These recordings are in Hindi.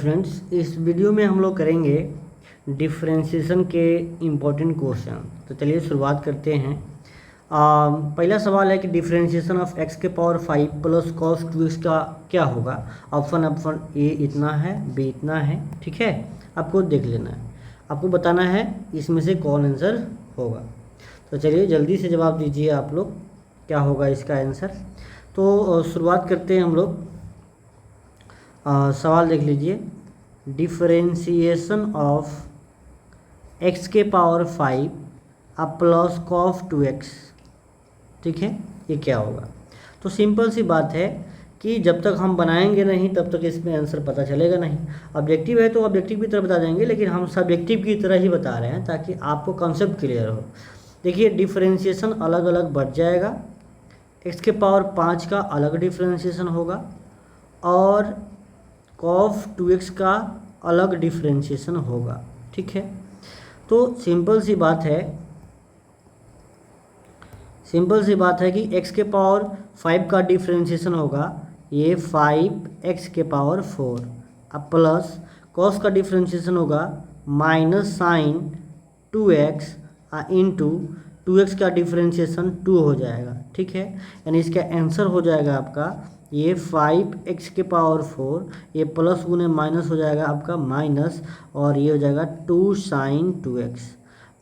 फ्रेंड्स, इस वीडियो में हम लोग करेंगे डिफरेंशिएशन के इम्पोर्टेंट क्वेश्चन। तो चलिए शुरुआत करते हैं। पहला सवाल है कि डिफरेंशिएशन ऑफ x के पावर 5 प्लस कॉस 2x का क्या होगा। ऑप्शन ए इतना है, बी इतना है। ठीक है, आपको देख लेना है, आपको बताना है इसमें से कौन आंसर होगा। तो चलिए जल्दी से जवाब दीजिए आप लोग, क्या होगा इसका आंसर। तो शुरुआत करते हैं हम लोग। सवाल देख लीजिए, डिफरेंशिएशन ऑफ x के पावर 5 प्लस कॉस 2x, ठीक है, ये क्या होगा। तो सिंपल सी बात है कि जब तक हम बनाएंगे नहीं तब तक इसमें आंसर पता चलेगा नहीं। ऑब्जेक्टिव है तो ऑब्जेक्टिव की तरह बता देंगे, लेकिन हम सब्जेक्टिव की तरह ही बता रहे हैं ताकि आपको कॉन्सेप्ट क्लियर हो। देखिए, डिफरेंशिएशन अलग अलग बढ़ जाएगा। x के पावर 5 का अलग डिफरेंशिएशन होगा और कॉस 2x का अलग डिफरेंशिएशन होगा। ठीक है, तो सिंपल सी बात है कि x के पावर 5 का डिफरेंशिएशन होगा ये 5x के पावर 4, अब प्लस कॉस का डिफरेंशिएशन होगा minus sine 2x into 2x का डिफरेंशिएशन 2 हो जाएगा। ठीक है, यानी इसका आंसर हो जाएगा आपका ये 5x के पावर 4, ये प्लस गुने माइनस हो जाएगा आपका माइनस, और ये हो जाएगा 2 साइन 2x।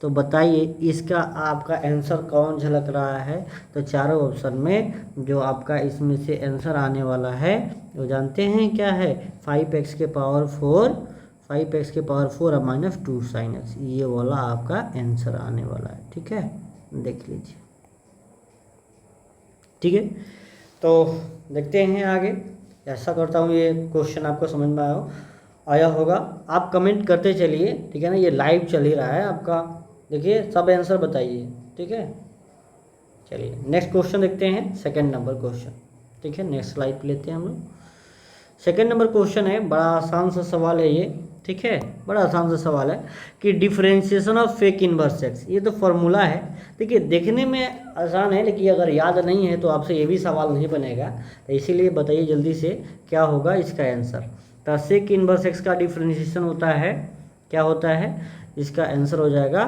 तो बताइए इसका आपका आंसर कौन झलक रहा है। तो चारों ऑप्शन में जो आपका इसमें से आंसर आने वाला है वो जानते हैं क्या है, 5x के पावर 4, 5x के पावर 4 और माइनस 2 साइन x, ये वाला आपका आंसर आने वाला है। ठीक है, देख लीजिए। ठीक है, तो देखते हैं आगे। ऐसा करता हूँ ये क्वेश्चन आपको समझ में आया होगा। आप कमेंट करते चलिए, ठीक है ना, ये लाइव चल ही रहा है आपका। देखिए सब आंसर बताइए। ठीक है, चलिए नेक्स्ट क्वेश्चन देखते हैं, सेकंड नंबर क्वेश्चन। ठीक है, नेक्स्ट स्लाइड पे लेते हैं हम लोग। सेकंड नंबर क्वेश्चन है, बड़ा आसान सा सवाल है ये। ठीक है, बड़ा आसान सा सवाल है कि differentiation of sec inverse x, ये तो फॉर्मूला है। देखिए देखने में आसान है, लेकिन अगर याद नहीं है तो आपसे ये भी सवाल नहीं बनेगा। तो इसीलिए बताइए जल्दी से क्या होगा इसका आंसर। तो सेक इनवर्स एक्स का डिफरेंशिएशन होता है, क्या होता है, इसका आंसर हो जाएगा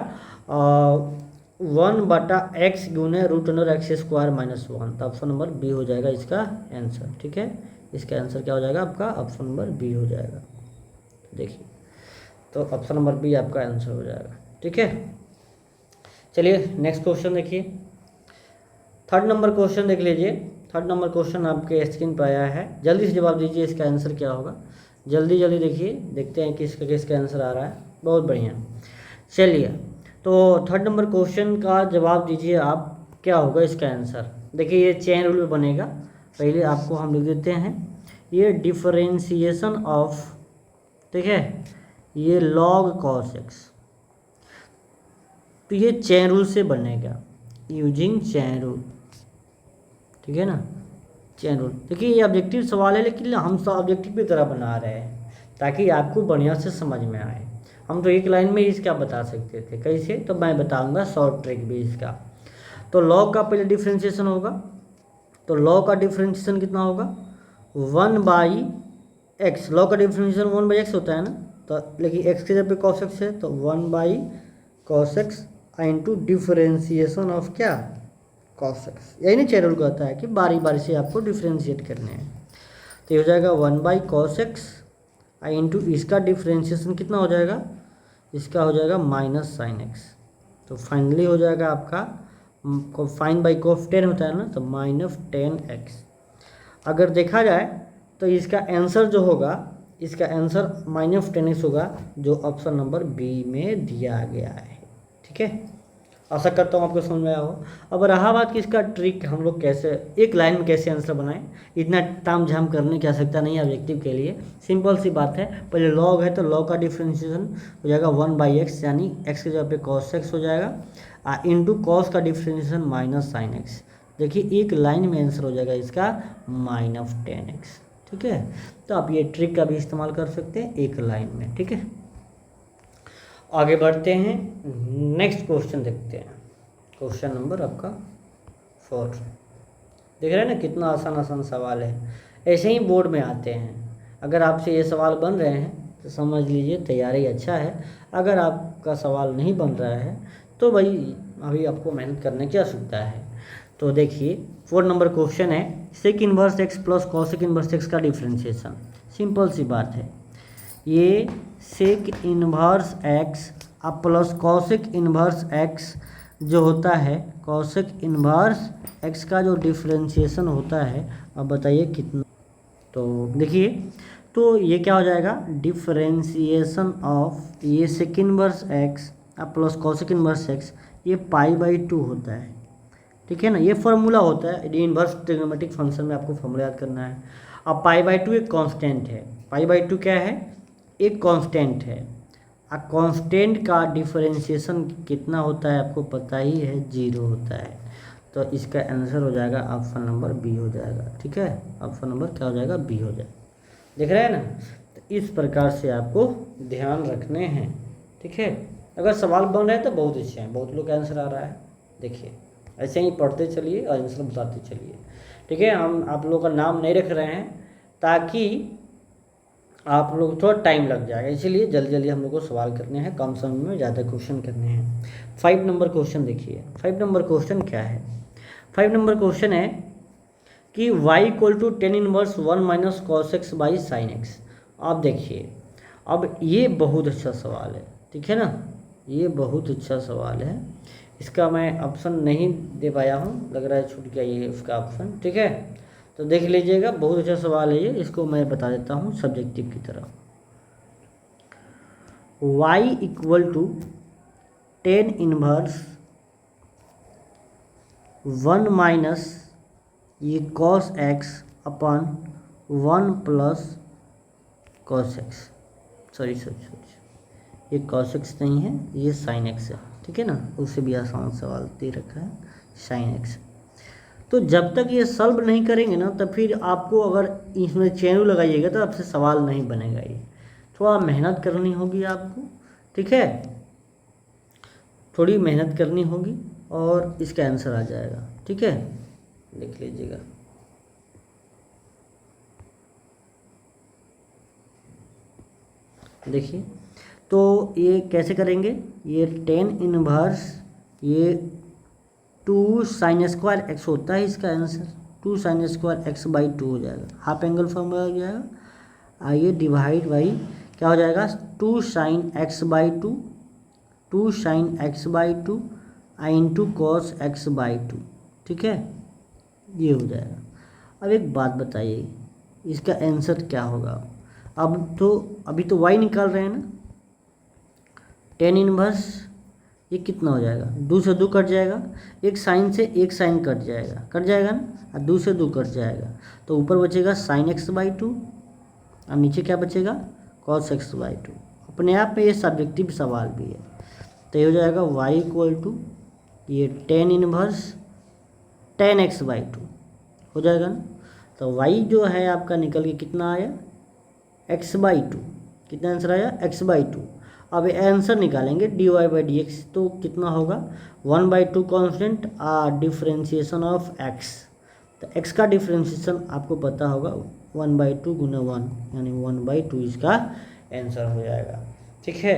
1/x गुने root under x square minus 1। तो ऑप्शन नंबर बी हो जाएगा इसका आंसर। ठीक है, इसका आंसर क्या हो जाएगा आपका, ऑप्शन नंबर बी हो जाएगा। देखिए, तो ऑप्शन नंबर बी आपका आंसर हो जाएगा। ठीक है, चलिए नेक्स्ट क्वेश्चन देखिए। थर्ड नंबर क्वेश्चन देख लीजिए। थर्ड नंबर क्वेश्चन आपके स्क्रीन पर आया है, जल्दी से जवाब दीजिए इसका आंसर क्या होगा। जल्दी जल्दी देखिए, देखते हैं किसका आंसर आ रहा है। बहुत बढ़िया, चलिए तो थर्ड नंबर क्वेश्चन का जवाब दीजिए आप, क्या होगा इसका आंसर। देखिए ये चेन रूल में बनेगा। पहले आपको हम लिख देते हैं ये डिफरेंशिएशन ऑफ, ठीक है, ये लॉग कॉस एक्स, तो ये चेन रूल से बनेगा यूजिंग चेन रूल। ठीक है ना, चेन रूल। देखिए ये ऑब्जेक्टिव सवाल है, लेकिन हम सब ऑब्जेक्टिव की तरह बना रहे हैं ताकि आपको बढ़िया से समझ में आए। हम तो एक लाइन में इसका बता सकते थे, कैसे, तो मैं बताऊंगा शॉर्ट ट्रिक भी इसका। तो लॉग का पहले डिफरेंशिएशन होगा, तो लॉग का डिफरेंशिएशन कितना होगा 1/x। लॉग का डिफरेंशिएशन 1/x होता है ना, तो लेकिन x के जगह पे cos x है तो 1/cos x into differentiation of क्या, cos x। यही नहीं चैनल कहता है कि बारी बारी से आपको डिफरेंशिएट करने हैं। तो ये हो जाएगा 1/cos x इंटू इसका डिफरेंशिएशन कितना हो जाएगा, इसका हो जाएगा माइनस साइन एक्स। तो फाइनली हो जाएगा आपका फाइन बाई कॉस 10 होता है ना, तो माइनस 10x। अगर देखा जाए तो इसका आंसर जो होगा, इसका आंसर माइनस 10x होगा, जो ऑप्शन नंबर बी में दिया गया है। ठीक है, आशा करता हूँ आपको समझ में आया हो। अब रहा बात कि इसका ट्रिक हम लोग कैसे एक लाइन में कैसे आंसर बनाएं, इतना ताम झाम करने की आवश्यकता नहीं है ऑब्जेक्टिव के लिए। सिंपल सी बात है, पहले लॉग है तो लॉग का डिफरेंशिएशन हो जाएगा 1/x, यानी x की जगह पे cos x हो जाएगा इंटू कॉस का डिफरेंशिएशन माइनस साइन एक्स। देखिए एक लाइन में आंसर हो जाएगा इसका माइनस 10x। ठीक है, तो आप ये ट्रिक का भी इस्तेमाल कर सकते हैं एक लाइन में। ठीक है, आगे बढ़ते हैं, नेक्स्ट क्वेश्चन देखते हैं। क्वेश्चन नंबर आपका 4। देख रहे हैं ना कितना आसान आसान सवाल है, ऐसे ही बोर्ड में आते हैं। अगर आपसे ये सवाल बन रहे हैं तो समझ लीजिए तैयारी अच्छा है। अगर आपका सवाल नहीं बन रहा है तो भाई अभी आपको मेहनत करने की आवश्यकता है। तो देखिए 4 नंबर क्वेश्चन है, sec inverse x plus cosec inverse x का डिफ्रेंशिएशन। सिंपल सी बात है, ये सेक इनवर्स एक्स अब प्लस कॉसेक इनवर्स एक्स जो होता है, कॉसेक इनवर्स एक्स का जो डिफ्रेंशिएशन होता है, अब बताइए कितना। तो देखिए, तो ये क्या हो जाएगा, डिफ्रेंशिएशन ऑफ ये सेक इनवर्स एक्स अब प्लस कॉसेक इनवर्स एक्स, ये पाई/2 होता है। ठीक है ना, ये फार्मूला होता है इनवर्स ट्रिग्नोमेट्रिक फंक्शन में, आपको फार्मूला याद करना है। अब पाई/2 एक कांस्टेंट है, पाई/2 क्या है, एक कांस्टेंट है। अब कांस्टेंट का डिफरेंशिएशन कितना होता है आपको पता ही है, 0 होता है। तो इसका आंसर हो जाएगा ऑप्शन नंबर बी हो जाएगा। ठीक है, ऑप्शन नंबर क्या हो जाएगा, बी हो जाएगा। देख रहे हैं ना, तो इस प्रकार से आपको ध्यान रखने हैं। ठीक है, अगर सवाल बन रहे हैं तो बहुत अच्छे हैं, बहुत लोग का आंसर आ रहा है। देखिए ऐसे ही पढ़ते चलिए और आंसर बताते चलिए। ठीक है, हम आप लोगों का नाम नहीं रख रहे हैं ताकि आप लोग थोड़ा टाइम लग जाएगा, इसीलिए जल्दी जल्दी हम लोग को सवाल करने हैं, कम समय में ज़्यादा क्वेश्चन करने हैं। 5 नंबर क्वेश्चन देखिए, 5 नंबर क्वेश्चन क्या है, 5 नंबर क्वेश्चन है कि y = tan inverse 1 - cos x by sine x. आप देखिए, अब ये बहुत अच्छा सवाल है। ठीक है ना, ये बहुत अच्छा सवाल है। इसका मैं ऑप्शन नहीं दे पाया हूँ, लग रहा है छूट गया ये उसका ऑप्शन। ठीक है, तो देख लीजिएगा, बहुत अच्छा सवाल है ये। इसको मैं बता देता हूँ सब्जेक्टिव की तरह। y = tan इनवर्स 1 - ये cos x अपन 1 + cos x, सॉरी ये cos x नहीं है, ये sin x है। ठीक है ना, उससे भी आसान सवाल दे रखा है, sin x। तो जब तक ये सॉल्व नहीं करेंगे ना, तब फिर आपको अगर इसमें चैनू लगाइएगा तो आपसे सवाल नहीं बनेगा। ये थोड़ा मेहनत करनी होगी आपको। ठीक है, थोड़ी मेहनत करनी होगी और इसका आंसर आ जाएगा। ठीक है, देख लीजिएगा। देखिए, तो ये कैसे करेंगे, ये tan इनवर्स ये 2 sin² x होता है, इसका आंसर 2 sin² x/2 हो जाएगा। हाफ एंगल फॉर्मूला हो जाएगा। आइए डिवाइड बाई क्या हो जाएगा, 2 sin x/2, 2 sin x/2 into cos x/2। ठीक है, ये हो जाएगा। अब एक बात बताइए, इसका आंसर क्या होगा। अब तो अभी तो y निकाल रहे हैं ना, tan इनवर्स ये कितना हो जाएगा, 2 से 2 कट जाएगा, एक साइन से एक साइन कट जाएगा ना, और 2 से 2 कट जाएगा, तो ऊपर बचेगा sin x/2 और नीचे क्या बचेगा, cos x/2। अपने आप में ये सब्जेक्टिव सवाल भी है। तो ये हो जाएगा y = ये tan इनवर्स tan x/2 हो जाएगा ना। तो y जो है आपका निकल के कितना आया, x/2। कितना आंसर आया, x/2। अब आंसर निकालेंगे dy/dx, तो कितना होगा, 1/2 कॉन्स्टेंट डिफ्रेंशिएशन ऑफ x। तो x का डिफ्रेंशिएशन आपको पता होगा 1/2 गुना 1, यानी 1/2 इसका आंसर हो जाएगा। ठीक है,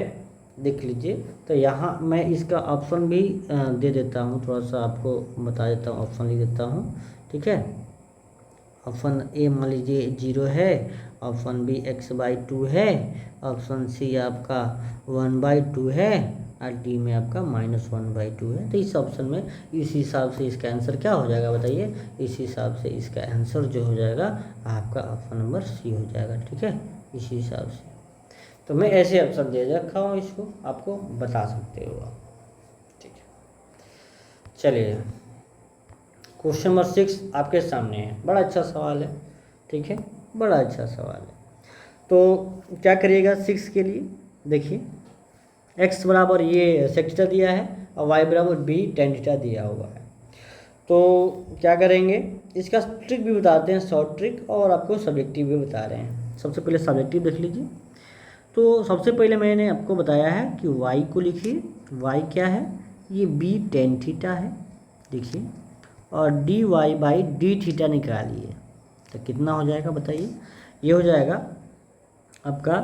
देख लीजिए। तो यहाँ मैं इसका ऑप्शन भी दे देता हूँ, थोड़ा सा आपको बता देता हूँ, ऑप्शन लिख देता हूँ। ठीक है, ऑप्शन ए मान लीजिए 0 है, ऑप्शन बी x/2 है, ऑप्शन सी आपका 1/2 है और डी में आपका -1/2 है। तो इस ऑप्शन में इस हिसाब से इसका आंसर क्या हो जाएगा बताइए, इस हिसाब से इसका आंसर जो हो जाएगा आपका ऑप्शन नंबर सी हो जाएगा। ठीक है, इसी हिसाब से। तो मैं ऐसे ऑप्शन दे रखा हूँ, इसको आपको बता सकते हो आप। ठीक है, चलिए क्वेश्चन नंबर 6 आपके सामने है। बड़ा अच्छा सवाल है। ठीक है, बड़ा अच्छा सवाल है। तो क्या करिएगा 6 के लिए, देखिए x बराबर ये sec थीटा दिया है और y बराबर b tan थीटा दिया हुआ है। तो क्या करेंगे, इसका ट्रिक भी बताते हैं, शॉर्ट ट्रिक, और आपको सब्जेक्टिव भी बता रहे हैं। सबसे पहले सब्जेक्टिव देख लीजिए। तो सबसे पहले मैंने आपको बताया है कि y को लिखिए, y क्या है, ये b tan थीटा है, देखिए, और dy/d थीटा निकालिए। तो कितना हो जाएगा बताइए, ये हो जाएगा आपका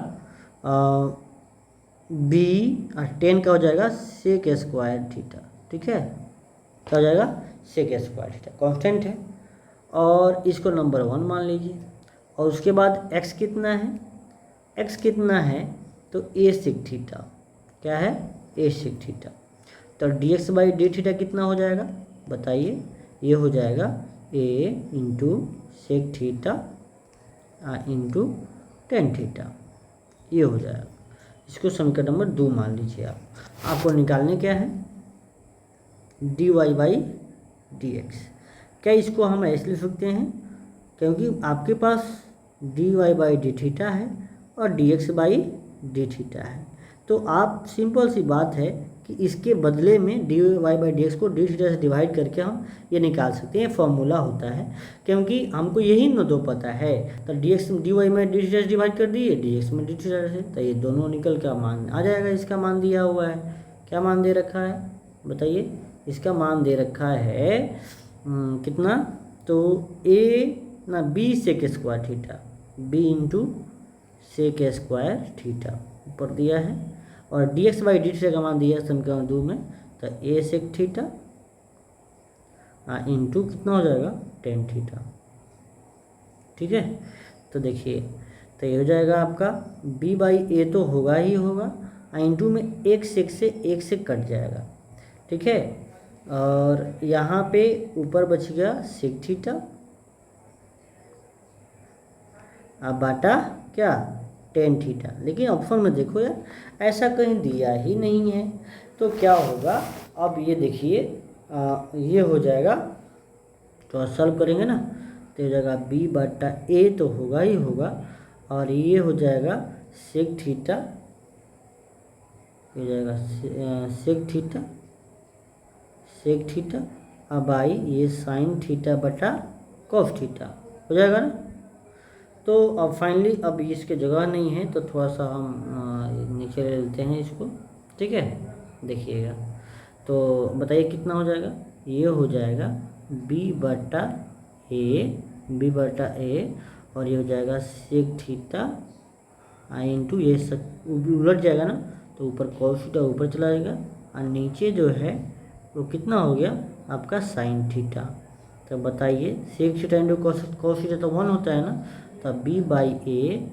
बी 10 का हो जाएगा सेक स्क्वायर थीटा, ठीक है, क्या हो जाएगा सेक स्क्वायर थीटा, कांस्टेंट है, और इसको नंबर 1 मान लीजिए। और उसके बाद x कितना है, x कितना है तो a सेक थीटा, क्या है a सेक थीटा। तो dx बाई डी थीटा कितना हो जाएगा बताइए, ये हो जाएगा a into sec theta into tan theta, ये हो जाएगा। इसको समीकरण नंबर 2 मान लीजिए आप। आपको निकालने क्या है dy बाई डी एक्स। क्या इसको हम ऐसे लिख सकते हैं, क्योंकि आपके पास dy बाई डी थीटा है और dx बाई डी थीटा है, तो आप सिंपल सी बात है कि इसके बदले में dy बाई डी एक्स को डी थीटा से डिवाइड करके हम ये निकाल सकते हैं, फॉर्मूला होता है, क्योंकि हमको यही न दो पता है। तो dx dy में डी थीटा से डिवाइड कर दिए, dx में डी थीटा से, तो ये दोनों निकल का मान आ जाएगा। इसका मान दिया हुआ है, क्या मान दे रखा है बताइए, इसका मान दे रखा है कितना, तो a ना b sec square theta, b into sec square theta ऊपर दिया है, और dx बाई डी थीटा का मान दिया है समीकरण 2 में, तो a सेक थीटा इंटू कितना हो जाएगा टेन थीटा, ठीक है। तो देखिए, तो ये हो जाएगा आपका b बाई ए तो होगा ही होगा, इंटू में एक से कट जाएगा, ठीक है, और यहाँ पे ऊपर बच गया सेक थीटा बाटा क्या टेन थीटा। लेकिन ऑप्शन में देखो यार ऐसा कहीं दिया ही नहीं है, तो क्या होगा अब ये देखिए, ये हो जाएगा, तो सॉल्व करेंगे ना, तो हो जाएगा b बटा ए तो होगा ही होगा, और ये हो जाएगा सेक थीटा, हो जाएगा सेक थीटा अब आई ये साइन थीटा बटा कॉस थीटा हो जाएगा ना। तो अब फाइनली अब इसके जगह नहीं है, तो थोड़ा सा हम नीचे ले लेते हैं इसको, ठीक है। देखिएगा तो बताइए कितना हो जाएगा, ये हो जाएगा b बटा ए, और ये हो जाएगा सेक थीटा इंटू ये उलट जाएगा ना, तो ऊपर कॉस थीटा ऊपर चला जाएगा, और नीचे जो है वो कितना हो गया आपका साइन थीटा। तो बताइए sec theta into cos theta तो 1 होता है ना, तो b बाई ए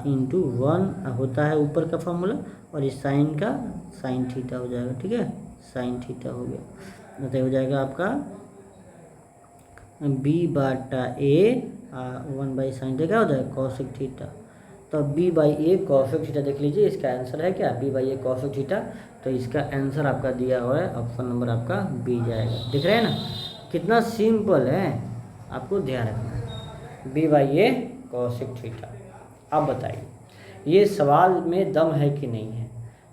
इंटू 1 होता है ऊपर का फॉर्मूला, और इस साइन का साइन थीटा हो जाएगा, ठीक है, साइन थीटा हो गया। तो हो जाएगा आपका b बटा ए 1 बाई साइन थीटा हो जाएगा कॉसेक थीटा। तो b by A cosec theta देख लीजिए, इसका आंसर है क्या b by A cosec theta. तो इसका आंसर आपका दिया हुआ है, ऑप्शन नंबर आपका बी जाएगा। दिख रहा है ना कितना सिंपल है, आपको ध्यान रखना है b by A cosec theta. अब बताइए ये सवाल में दम है कि नहीं है,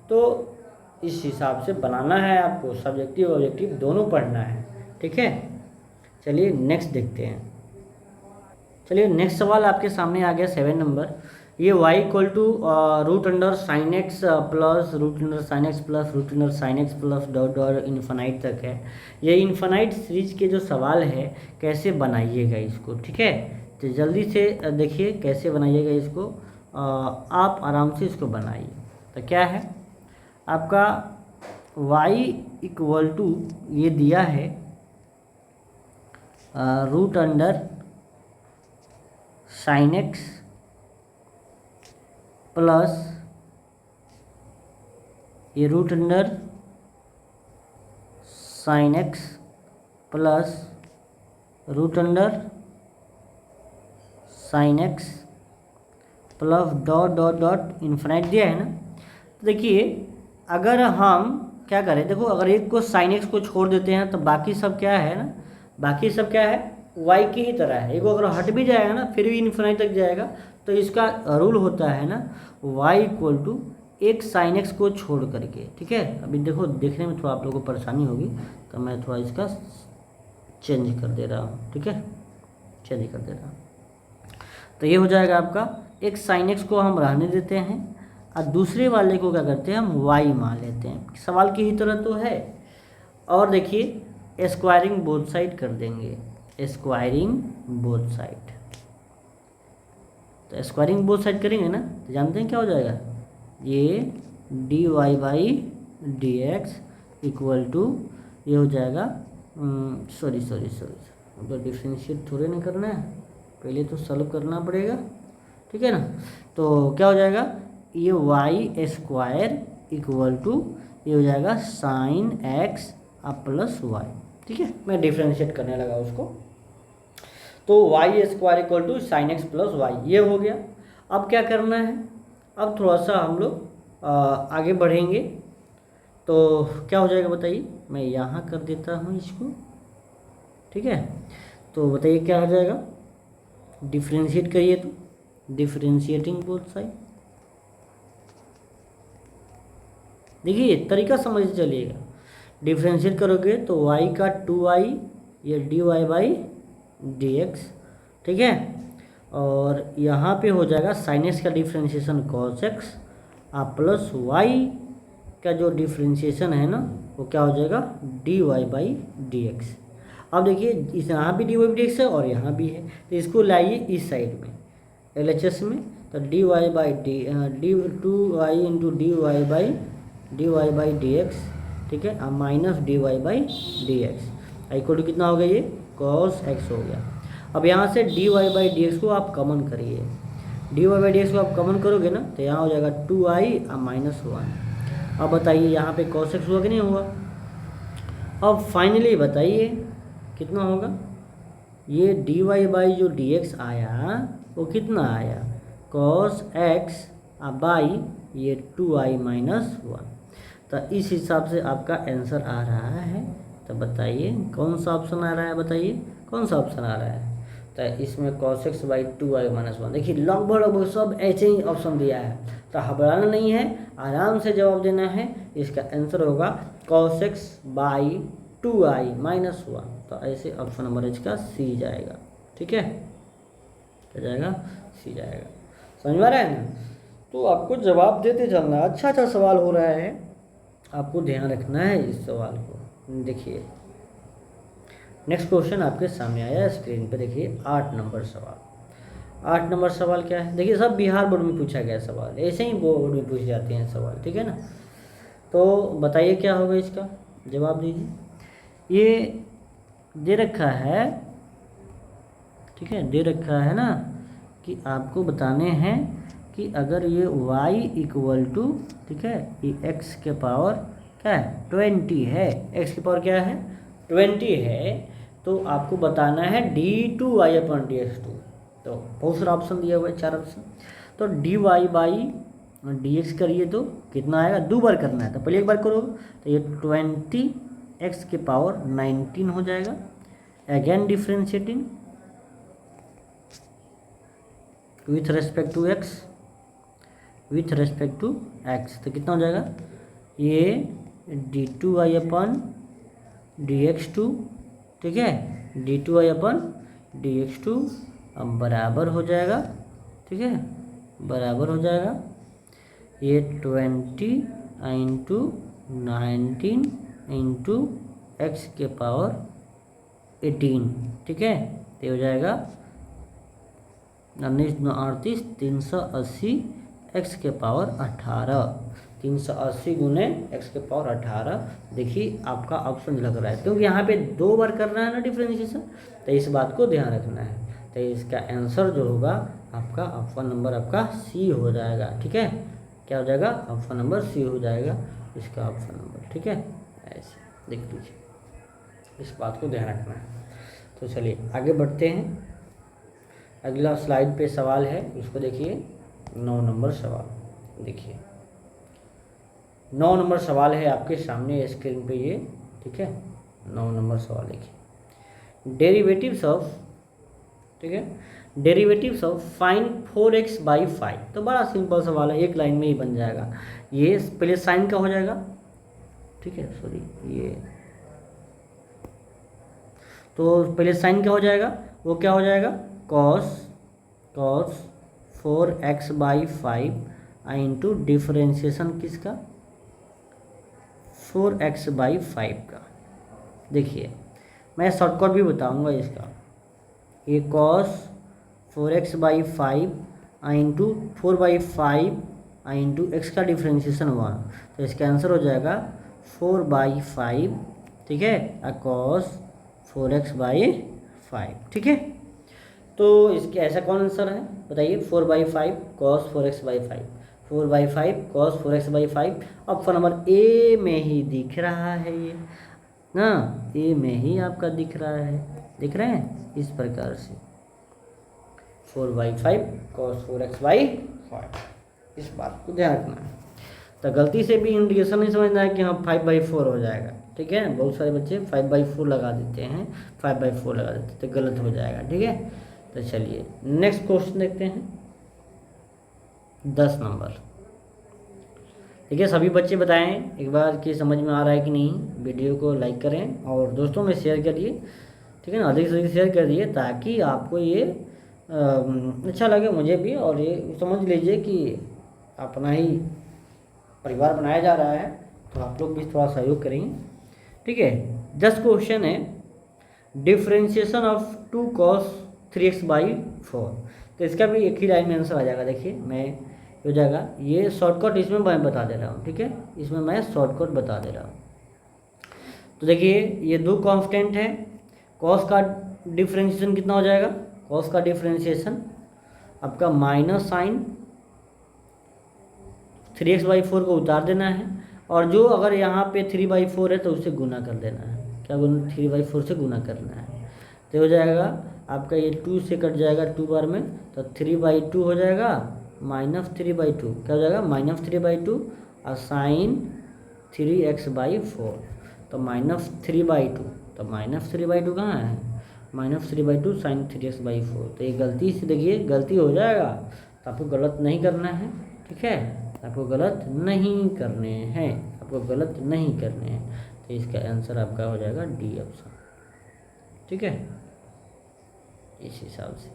तो इस हिसाब से बनाना है आपको, सब्जेक्टिव ऑब्जेक्टिव दोनों पढ़ना है, ठीक है। चलिए नेक्स्ट देखते हैं। चलिए नेक्स्ट सवाल आपके सामने आ गया 7 नंबर। ये y equal to root under sign x plus root under sign x plus root under sign x plus dot dot infinite तक है। ये इन्फिनाइट सीरीज के जो सवाल है कैसे बनाइएगा इसको, ठीक है। तो जल्दी से देखिए कैसे बनाइएगा इसको, आप आराम से इसको बनाइए। तो क्या है आपका y इक्वल टू ये दिया है root under sign x plus ये root under sign x plus root under sign x plus dot dot dot infinite दिया है ना। तो देखिए अगर हम क्या करें, देखो अगर एक को साइन एक्स को छोड़ देते हैं तो बाकी सब क्या है ना, बाकी सब क्या है y की ही तरह है। एक अगर हट भी जाएगा ना फिर भी इन्फिनाइट तक जाएगा, तो इसका रूल होता है ना y इक्वल टू एक साइन एक्स को छोड़ करके, ठीक है। अभी देखो देखने में थोड़ा आप लोगों को परेशानी होगी, तो मैं थोड़ा इसका चेंज कर दे रहा हूँ, ठीक है, चेंज कर दे रहा हूँ। तो ये हो जाएगा आपका एक साइन एक्स को हम रहने देते हैं, और दूसरे वाले को क्या करते हैं हम y मान लेते हैं, सवाल की ही तरह तो है। और देखिए स्क्वायरिंग बोथ साइड कर देंगे, स्क्वायरिंग बोथ साइड, तो स्क्वायरिंग बोथ साइड करेंगे ना, तो जानते हैं क्या हो जाएगा, ये d y by d x equal to ये हो जाएगा, सॉरी तो डिफ्रेंशिएट थोड़े ना करना है, पहले तो सॉल्व करना पड़ेगा, ठीक है ना। तो क्या हो जाएगा, ये वाई स्क्वायर इक्वल टू ये हो जाएगा साइन एक्स प्लस वाई, ठीक है। मैं डिफ्रेंशिएट करने लगा उसको, तो y square equal to sine x plus y ये हो गया। अब क्या करना है, अब थोड़ा सा हम लोग आगे बढ़ेंगे, तो क्या हो जाएगा बताइए, मैं यहाँ कर देता हूँ इसको, ठीक है। तो बताइए क्या हो जाएगा, डिफ्रेंशिएट करिए, तो डिफ्रेंशिएटिंग बोथ साइड, देखिए तरीका समझ चलिएगा, डिफ्रेंशिएट करोगे तो y का 2y ये dy बाई dx, ठीक है। और यहाँ पे हो जाएगा साइन एक्स का differentiation cos x plus y का जो डिफ्रेंशिएशन है ना वो क्या हो जाएगा dy बाई dx। अब देखिए इस यहाँ भी dy बाई dx है और यहाँ भी है, तो इसको लाइए इस साइड में LHS में, तो dy by d 2y into dy by dx, ठीक है, अब minus d y by d x equal to कितना हो गया, ये cos x हो गया। अब यहाँ से d y by d x को आप कॉमन करिए, d y by d x को आप कॉमन करोगे ना तो यहाँ हो जाएगा 2i माइनस 1। अब बताइए यहाँ पे cos x हुआ कि नहीं हुआ। अब फाइनली बताइए कितना होगा, ये डी वाई बाई जो डी एक्स आया वो कितना आया cos x बाई ये 2i माइनस 1। तो इस हिसाब से आपका आंसर आ रहा है, तो बताइए कौन सा ऑप्शन आ रहा है, बताइए कौन सा ऑप्शन आ रहा है। तो इसमें cos x by 2i minus 1, देखिए लगभग सब ऐसे ही ऑप्शन दिया है, तो घबराना नहीं है, आराम से जवाब देना है। इसका आंसर होगा cos x by 2i minus 1, तो ऐसे ऑप्शन नंबर इसका सी जाएगा, ठीक है, क्या जाएगा, सी जाएगा। समझ में आ रहा है ना। तो आपको जवाब देते चलना, अच्छा सवाल हो रहा है, आपको ध्यान रखना है इस सवाल को। देखिए नेक्स्ट क्वेश्चन आपके सामने आया स्क्रीन पे, देखिए 8 नंबर सवाल। 8 नंबर सवाल क्या है, देखिए सब बिहार बोर्ड में पूछा गया सवाल, ऐसे ही बोर्ड में पूछ जाते हैं सवाल, ठीक है ना। तो बताइए क्या होगा इसका, जवाब दीजिए। ये दे रखा है, ठीक है, दे रखा है ना कि आपको बताने हैं कि अगर ये y इक्वल टू, ठीक है, ये x के पावर क्या है 20 है, x के पावर क्या है 20 है, तो आपको बताना है d2y अपन dx2। तो बहुत सारा ऑप्शन दिया हुआ है, 4 ऑप्शन, तो dy बाई dx करिए तो कितना आएगा, 2 बार करना है, तो पहले एक बार करो तो ये 20x के पावर 19 हो जाएगा। Again differentiating with respect to x, with respect to x, तो कितना हो जाएगा, ये d2y अपन dx2, ठीक है, d2y अपन dx2 अब बराबर हो जाएगा, ठीक है, बराबर हो जाएगा ये 20 इंटू 19 इंटू x के पावर 18, ठीक है, तो हो जाएगा 19 380 x के पावर 18, 380 गुने x के पावर 18। देखिए आपका ऑप्शन लग रहा है, क्योंकि यहाँ पे 2 बार करना है ना डिफ्रेंशिएशन, तो इस बात को ध्यान रखना है। तो इसका आंसर जो होगा आपका ऑप्शन नंबर आपका सी हो जाएगा, ठीक है, क्या हो जाएगा, ऑप्शन नंबर सी हो जाएगा इसका ऑप्शन नंबर, ठीक है, ऐसे देख लीजिए, इस बात को ध्यान रखना है। तो चलिए आगे बढ़ते हैं, अगला स्लाइड पे सवाल है, उसको देखिए 9 नंबर सवाल। देखिए 9 नंबर सवाल है आपके सामने स्क्रीन पे ये, ठीक है, 9 नंबर सवाल देखिए, डेरिवेटिव्स ऑफ, ठीक है, derivatives of find 4x by 5। तो बड़ा सिंपल सवाल है, एक लाइन में ही बन जाएगा। ये पहले साइन का हो जाएगा, ठीक है, सॉरी ये, तो पहले साइन क्या हो जाएगा, वो क्या हो जाएगा cos 4x by 5 into differentiation किसका 4x बाई 5 का। देखिए मैं शॉर्टकट भी बताऊंगा इसका, ये cos 4x by 5 I into 4/5 I into x का डिफ्रेंशिएशन 1, तो इसका आंसर हो जाएगा 4/5, ठीक है, अकॉस 4x/5, ठीक है। तो इसके ऐसा कौन आंसर है बताइए, 4/5 cos 4x/5, 4/5 cos 4x/5। Option number A में ही दिख रहा है ये ना, ए में ही आपका दिख रहा है, दिख रहे हैं इस प्रकार से 4/5 cos 4x/5, इस बात को ध्यान रखना है। तो गलती से भी इंडिकेशन नहीं समझना है कि हाँ 5/4 हो जाएगा, ठीक है। बहुत सारे बच्चे 5/4 लगा देते हैं, 5/4 लगा देते हैं, तो गलत हो जाएगा, ठीक है। तो चलिए नेक्स्ट क्वेश्चन देखते हैं, 10 नंबर, ठीक है। सभी बच्चे बताएं एक बार कि समझ में आ रहा है कि नहीं, वीडियो को लाइक करें और दोस्तों में शेयर करिए, ठीक है ना, अधिक से अधिक शेयर करिए ताकि आपको ये अच्छा लगे, मुझे भी, और ये समझ लीजिए कि अपना ही परिवार बनाया जा रहा है, तो आप लोग भी थोड़ा सहयोग करेंगे, ठीक है। 10 क्वेश्चन है, डिफ्रेंशिएशन ऑफ 2 cos 3x/4, तो इसका भी एक ही लाइन में आंसर आ जाएगा। देखिए मैं हो जाएगा, ये शॉर्टकट इसमें मैं बता दे रहा हूँ, ठीक है, इसमें मैं शॉर्टकट बता दे रहा हूँ। तो देखिए ये 2 कांस्टेंट है, कॉस का डिफ्रेंशिएशन कितना हो जाएगा, कॉस का डिफ्रेंशिएशन आपका माइनस साइन 3x/4 को उतार देना है, और जो अगर यहाँ पे 3/4 है तो उससे गुना कर देना है, क्या गुना, 3/4 से गुना करना है, तो हो जाएगा आपका ये 2 से कट जाएगा 2 बार में, तो 3/2 हो जाएगा माइनस 3/2, क्या हो जाएगा माइनस 3/2 और साइन 3x/4, तो माइनस 3/2, तो माइनस 3/2 कहाँ है, माइनस 3/2 साइन 3x/4। तो ये गलती से देखिए गलती हो जाएगा, तो आपको गलत नहीं करना है, ठीक है, आपको गलत नहीं करने हैं, आपको गलत नहीं करने हैं। तो इसका आंसर आपका हो जाएगा डी ऑप्शन, ठीक है, इस हिसाब से,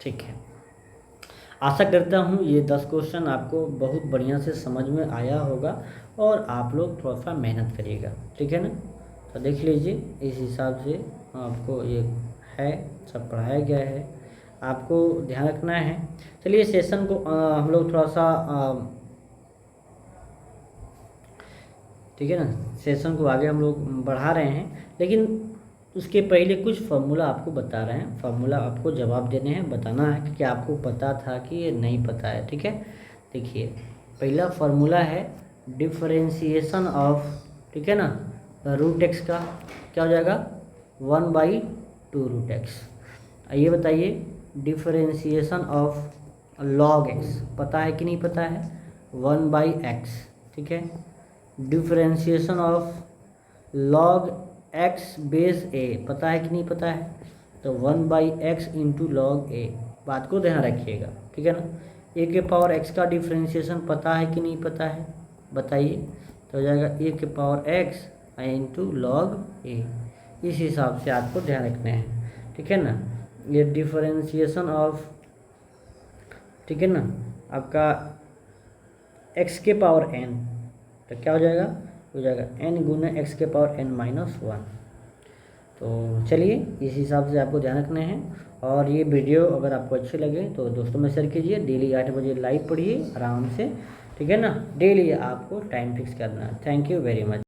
ठीक है। आशा करता हूँ ये 10 क्वेश्चन आपको बहुत बढ़िया से समझ में आया होगा और आप लोग थोड़ा सा मेहनत करिएगा, ठीक है ना। तो देख लीजिए इस हिसाब से आपको ये है, सब पढ़ाया गया है, आपको ध्यान रखना है। चलिए सेशन को हम लोग थोड़ा सा ठीक है ना, सेशन को आगे हम लोग बढ़ा रहे हैं, लेकिन उसके पहले कुछ फार्मूला आपको बता रहे हैं, फार्मूला आपको जवाब देने हैं, बताना है कि क्या आपको पता था कि ये नहीं पता है, ठीक है। देखिए पहला फार्मूला है डिफरेंशिएशन ऑफ, ठीक है ना, रूट एक्स का क्या हो जाएगा 1/2 रूट एक्स। ये बताइए डिफरेंशिएशन ऑफ लॉग एक्स पता है कि नहीं पता है, 1/x, ठीक है। Differentiation of log x base a पता है कि नहीं पता है, तो 1/x इंटू लॉग ए, बात को ध्यान रखिएगा, ठीक है ना। ए के पावर एक्स का डिफरेंशिएशन पता है कि नहीं पता है बताइए, तो हो जाएगा ए के पावर एक्स इंटू लॉग ए, इस हिसाब से आपको ध्यान रखना है, ठीक है ना। ये डिफरेंशिएशन ऑफ, ठीक है ना, आपका एक्स के पावर एन, तो क्या हो जाएगा n गुना एक्स के पावर n-1। तो चलिए इस हिसाब से आपको ध्यान रखना है, और ये वीडियो अगर आपको अच्छे लगे तो दोस्तों में शेयर कीजिए। डेली 8 बजे लाइव पढ़िए आराम से, ठीक है ना, डेली आपको टाइम फिक्स करना है। Thank you very much.